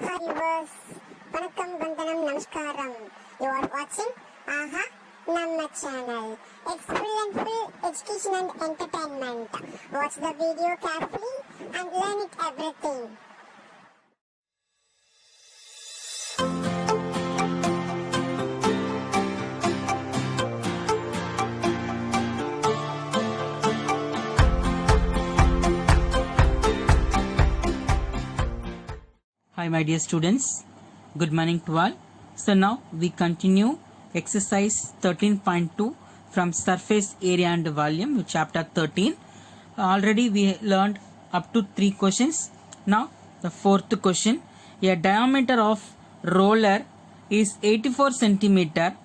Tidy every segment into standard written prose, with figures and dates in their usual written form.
Hi viewers, Vanakkam, Vandanam, Namaskaram. You are watching Aha Namma channel. It's full and full education and entertainment. Watch the video carefully and learn it everything. Hi my dear students, good morning to all. So now we continue exercise 13.2 from surface area and volume with chapter 13. Already we learned up to 3 questions. Now the fourth question, a diameter of roller is 84 centimeter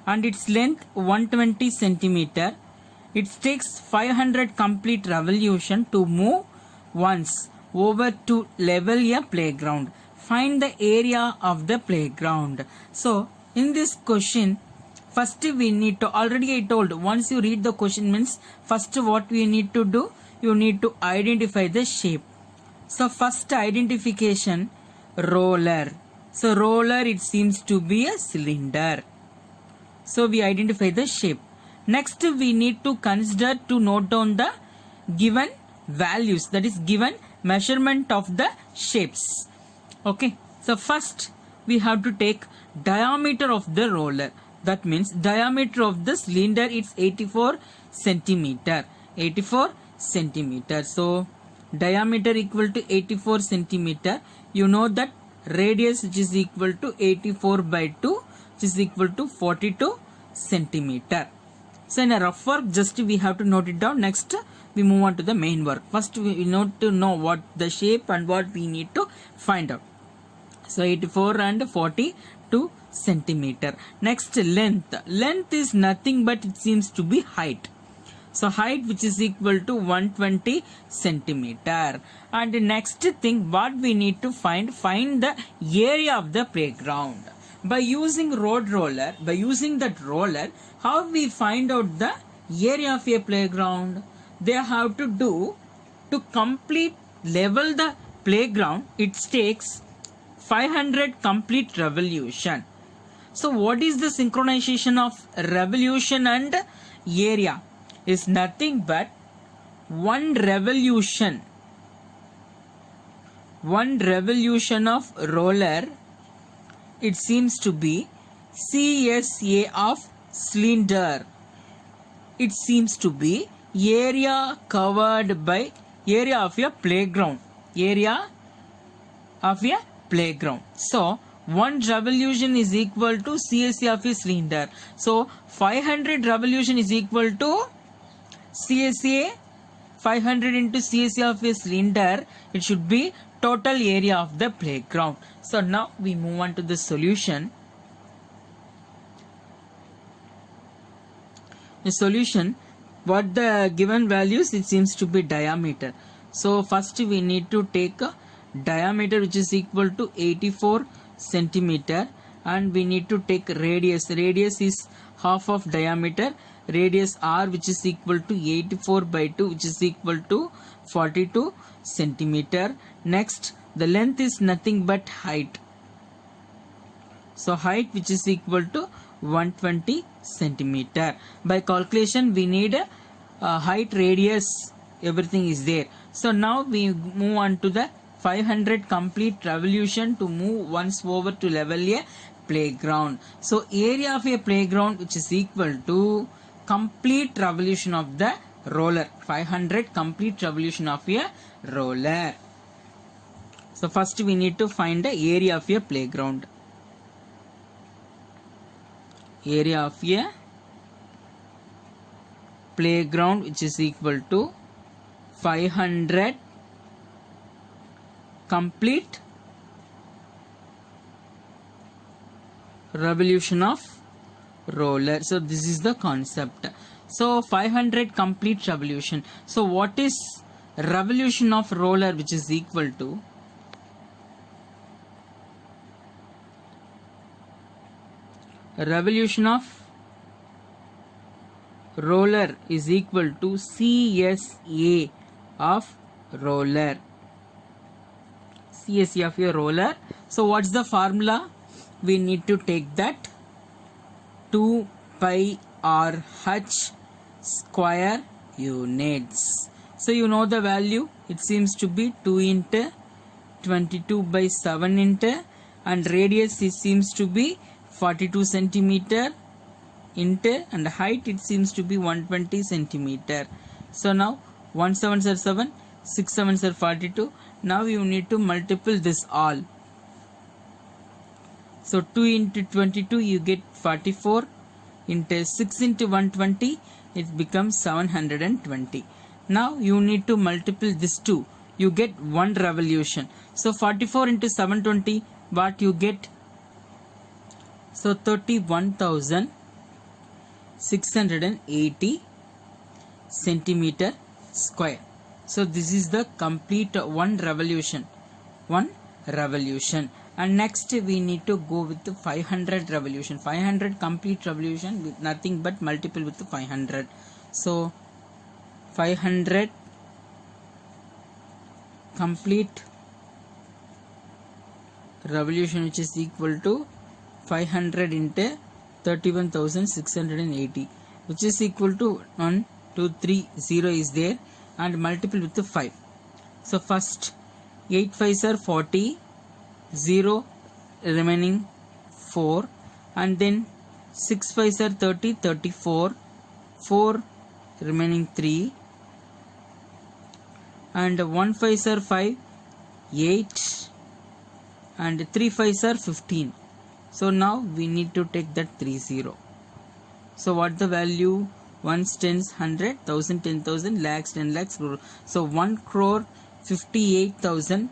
and its length 120 centimeter. It takes 500 complete revolution to move once over to level a playground. Find the area of the playground. So in this question, first we need to, already I told, once you read the question means first what we need to do, you need to identify the shape. So first identification, roller. So roller, it seems to be a cylinder. So we identify the shape. Next we need to consider to note down the given values, that is given measurement of the shapes. Okay, so first we have to take diameter of the roller. That means diameter of the cylinder, it's 84 centimeter. 84 centimeter. So diameter equal to 84 centimeter. You know that radius, which is equal to 84 by 2, which is equal to 42 centimeter. So in a rough work, just we have to note it down. Next we move on to the main work. First we need to know what the shape and what we need to find out. So 84 and 42 centimeter. Next length. Length is nothing but it seems to be height. So height, which is equal to 120 centimeter. And the next thing what we need to find the area of the playground. By using that roller, how we find out the area of a playground? They have to do, to complete level the playground, it takes 500 complete revolution. So what is the synchronization of revolution and area? Is nothing but one revolution of roller, it seems to be CSA of cylinder. It seems to be area covered by area of a playground. So one revolution is equal to CSA of a cylinder. So 500 revolution is equal to CSA. 500 into CSA of a cylinder, it should be total area of the playground. So now we move on to the solution. The solution, what the given values, it seems to be diameter. So first we need to take a diameter, which is equal to 84 centimeter, and we need to take radius. Radius is half of diameter. Radius R, which is equal to 84 by 2, which is equal to 42 centimeter. Next, the length is nothing but height. So height, which is equal to 120 centimeter. By calculation we need a height, radius, everything is there. So now we move on to the 500 complete revolution to move once over to level a playground. So area of a playground, which is equal to complete revolution of the roller. 500 complete revolution of a roller. So first we need to find the area of a playground. Area of a playground, which is equal to 500 complete revolution of roller. So this is the concept. So 500 complete revolution. So what is revolution of roller, which is equal to revolution of roller is equal to CSA of roller. CSA of a roller So what's the formula? We need to take that 2 pi RH square units. So you know the value, it seems to be 2 into 22 by 7 into, and radius it seems to be 42 centimeter into, and height it seems to be 120 centimeter. So now 1 7s are 7, 6 7s are 42. Now you need to multiply this all. So 2 into 22 you get 44, into 6 into 120 it becomes 720. Now you need to multiply this 2, you get 1 revolution. So 44 into 720, what you get? So 31,680 centimeter square. So this is the complete one revolution. And next we need to go with the 500 revolution. 500 complete revolution with nothing but multiple with the 500. So 500 complete revolution, which is equal to 500 into 31,680, which is equal to 1 2 3 0 is there, and multiple with the 5. So first 8 5s are 40, 0 remaining 4, and then 6 5s are 30, 34, 4 remaining 3, and 1 5s are 5, 8, and 3 5s are 15. So now we need to take that 30. So what the value? Ones, tens, 100, 1000, 10,000, lakhs, 10 lakhs, crore. So 1 crore 58,000.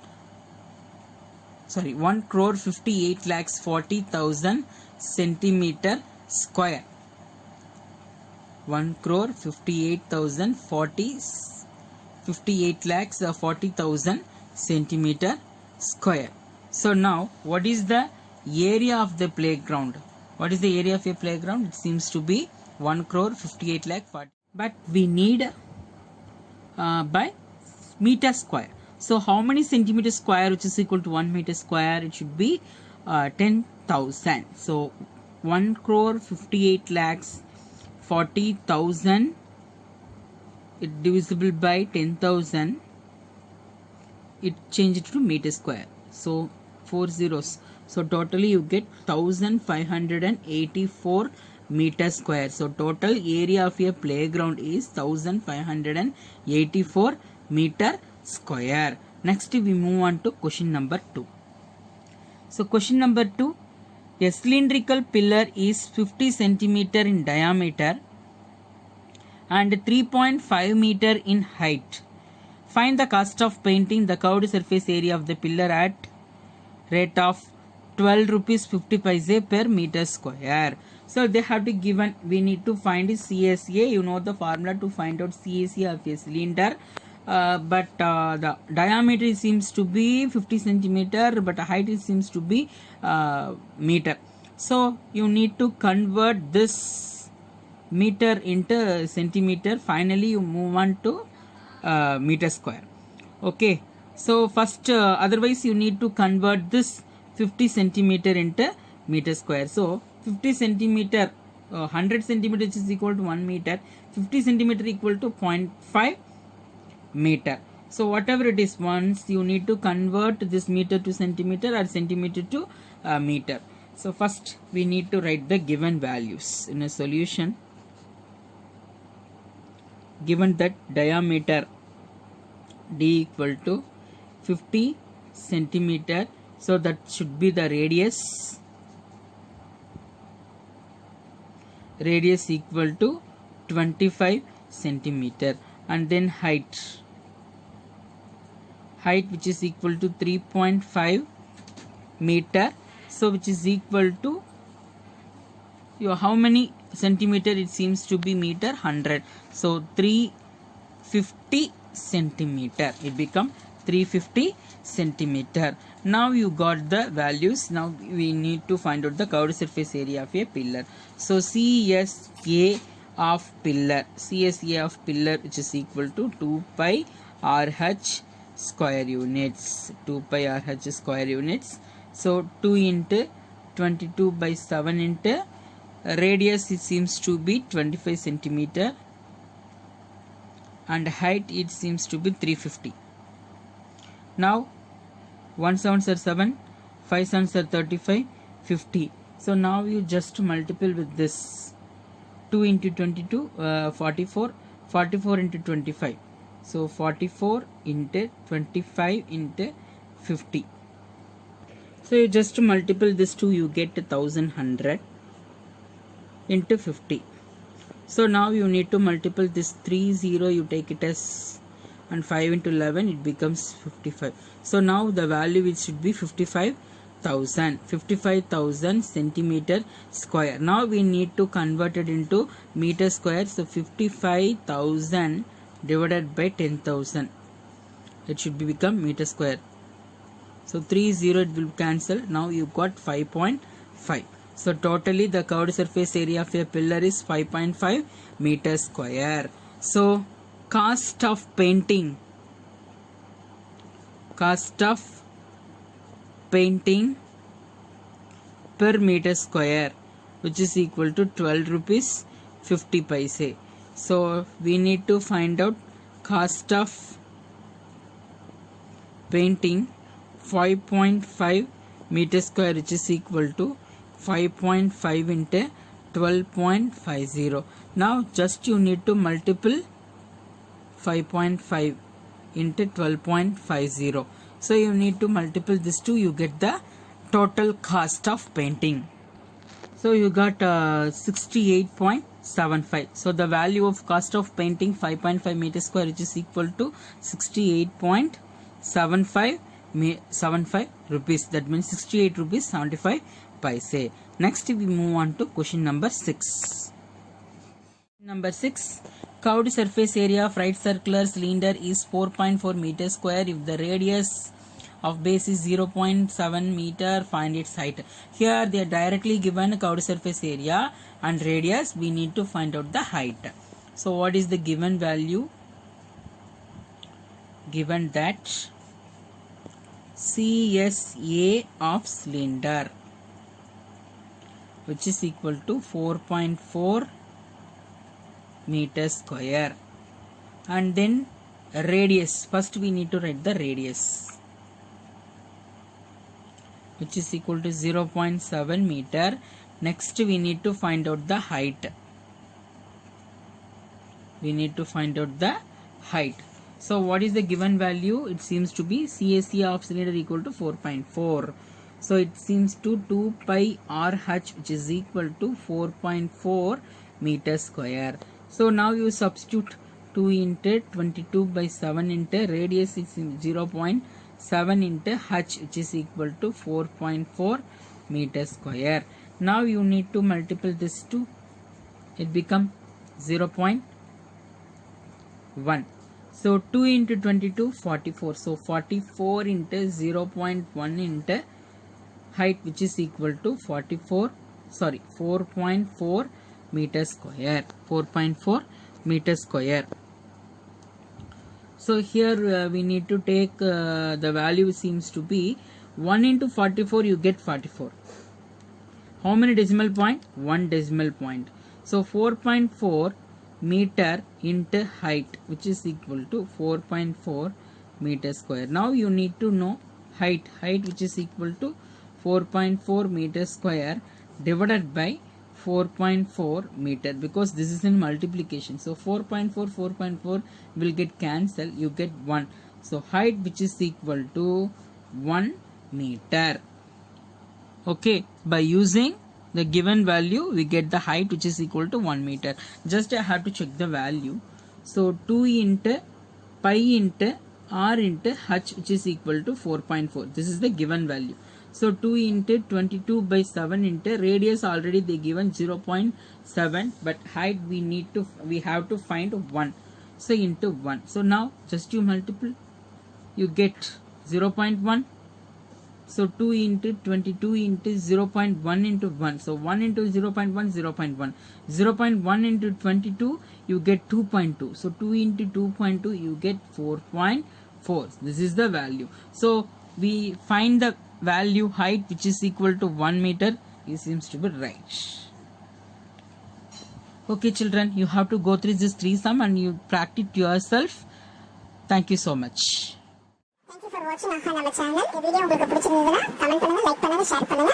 Sorry, 1 crore 58 lakhs 40,000 centimeter square. 1 crore 58 lakhs 40,000 centimeter square. So now what is the area of the playground? What is the area of a playground? It seems to be 1 crore 58 lakh 40. But we need by meter square. So how many centimeter square, which is equal to 1 meter square? It should be 10,000. So 1 crore 58 lakhs 40,000, it divisible by 10,000, it changed to meter square. So 4 zeros. So totally you get 1584 meter square. So total area of a playground is 1584 meter square. Next we move on to question number 2. So question number 2, a cylindrical pillar is 50 centimeter in diameter and 3.5 meter in height. Find the cost of painting the curved surface area of the pillar at rate of 12 rupees 50 paise per meter square. So they have to given, we need to find CSA. You know the formula to find out CSA of a cylinder. But the diameter seems to be 50 centimeter, but the height seems to be meter. So you need to convert this meter into centimeter. Finally you move on to meter square. Okay, so first otherwise you need to convert this 50 centimeter into meter square. So 50 centimeter 100 centimeter is equal to 1 meter. 50 centimeter equal to 0.5 meter. So whatever it is, once you need to convert this meter to centimeter or centimeter to meter. So first we need to write the given values in a solution. Given that diameter d equal to 50 centimeter, so that should be the radius. Radius equal to 25 centimeter, and then height which is equal to 3.5 meter. So which is equal to how many centimeter? It seems to be meter, 100. So 350 centimeter, it become 350 centimeter. Now you got the values. Now we need to find out the curved surface area of a pillar. So CSA of pillar, which is equal to 2 pi RH square units. 2 pi RH square units. So 2 into 22 by 7 into radius, it seems to be 25 centimeter, and height it seems to be 350. Now 1 7s are 7, 5 7s are 35, 50. So now you just multiple with this. 2 into 22, 44, 44 into 25. So 44 into 25 into 50. So you just multiple this 2, you get 1100 into 50. So now you need to multiple this 30, you take it as, and 5 into 11, it becomes 55. So now the value it should be 55,000 centimeter square. Now we need to convert it into meter square. So 55,000 divided by 10,000, it should become meter square. So 30 it will cancel. Now you got 5.5. So totally the curved surface area of a pillar is 5.5 meter square. So cost of painting per meter square, which is equal to 12 rupees 50 paise. So we need to find out cost of painting 5.5 meter square, which is equal to 5.5 into 12.50. Now just you need to multiple 5.5 into 12.50. So you need to multiple this 2, you get the total cost of painting. So you got 68.75. So the value of cost of painting 5.5 meter square, which is equal to 68.75 rupees. That means 68 rupees 75 paise. Next we move on to question number 6. Number 6. Curved surface area of right circular cylinder is 4.4 meter square. If the radius of base is 0.7 meter, find its height. Here they are directly given curved surface area and radius. We need to find out the height. So what is the given value? Given that CSA of cylinder, which is equal to 4.4 meter square, and then radius. First we need to write the radius, which is equal to 0.7 meter. Next we need to find out the height. So what is the given value? It seems to be CSA of cylinder equal to 4.4. So it seems to 2 pi RH, which is equal to 4.4 meter square. So now you substitute 2 into 22 by 7 into radius is 0.7 into h, which is equal to 4.4 meter square. Now you need to multiply this 2, it become 0.1. So 2 into 22, 44. So 44 into 0.1 into height, which is equal to 4.4 meter square. 4.4 meter square. So here we need to take the value seems to be 1 into 44, you get 44. How many decimal point? 1 decimal point. So 4.4 meter into height, which is equal to 4.4 meter square. Now you need to know height, which is equal to 4.4 meter square divided by 4.4 meter, because this is in multiplication. So 4.4 will get cancelled, you get 1. So height, which is equal to 1 meter. Okay, by using the given value we get the height, which is equal to 1 meter. Just I have to check the value. So 2 into pi into r into h, which is equal to 4.4. This is the given value. So 2 into 22 by 7 into radius, already they given 0.7, but height we have to find 1. So into 1. So now just you multiply, you get 0.1. So 2 into 22 into 0.1 into 1. So 1 into 0.1, 0.1. 0.1 into 22, you get 2.2. So 2 into 2.2, you get 4.4. This is the value. So we find the value height which is equal to 1 meter. It seems to be right. Okay children, you have to go through this 3 sum and you practice yourself. Thank you so much. Thank you for watching நம்ம channel. இந்த video உங்களுக்கு பிடிச்சிருந்ததுன்னா comment பண்ணுங்க, like பண்ணுங்க, share பண்ணுங்க.